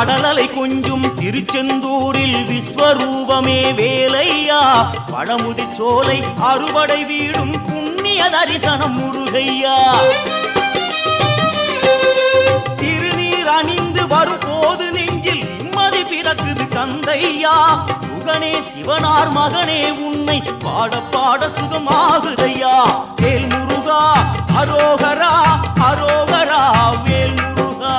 கடலலை கொஞ்சும் திருச்செந்தூரில் விஸ்வரூபமே வேலையா பழமுதி சோலை அறுவடை வீடும் புண்ணிய தரிசனம் முருகையா திருநீர் அணிந்து வரும் போது நெஞ்சில் நிம்மதி பிறக்குது கந்தையா சுகனே சிவனார் மகனே உன்னை பாட பாட சுகமாகுதையா வேல் முருகா அரோகரா அரோகரா வேல் முருகா